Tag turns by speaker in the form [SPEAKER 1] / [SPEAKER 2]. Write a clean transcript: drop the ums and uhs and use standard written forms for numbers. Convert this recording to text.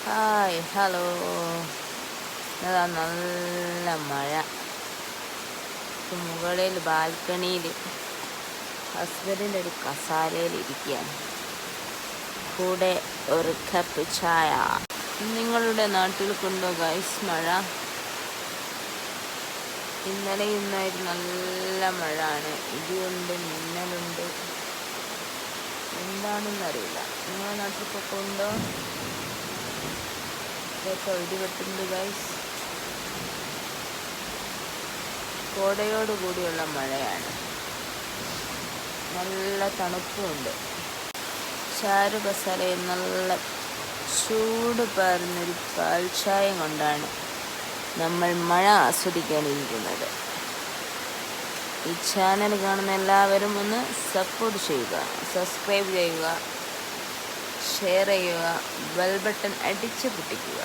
[SPEAKER 1] Hi hello. അതാ നല്ല മഴ. മുകളിൽ ബാൽക്കണിയിൽ ഹസ്ബൻഡിൻ്റെ ഒരു കസാലയിൽ ഇരിക്കുകയാണ്. കൂടെ ഒരു കപ്പ് ചായ. നിങ്ങളുടെ നാട്ടിൽ കൊണ്ടോ ഗൈസ് മഴ? ഇന്നലെ ഇന്നായിട്ട് നല്ല മഴ ആണ്. ഇടിയുണ്ട്, മിന്നലുണ്ട്, എന്താണെന്നറിയില്ല. നിങ്ങളുടെ നാട്ടിൽ ഉണ്ടോ? ഇതൊക്കെ ഇടിവെട്ടുണ്ട് ഗൈസ്. കോടയോടുകൂടിയുള്ള മഴയാണ്. നല്ല തണുപ്പുമുണ്ട്. ചാരു കസാലയിൽ നല്ല ചൂട് പാർന്നൊരു പാൽച്ചായം കൊണ്ടാണ് നമ്മൾ മഴ ആസ്വദിക്കാനിരിക്കുന്നത്. ഈ ചാനൽ കാണുന്ന എല്ലാവരും ഒന്ന് സപ്പോർട്ട് ചെയ്യുക, സബ്സ്ക്രൈബ് ചെയ്യുക, ഷെയർ ചെയ്യുക, ബെൽ ബട്ടൺ അടിച്ചു പൊട്ടിക്കുക.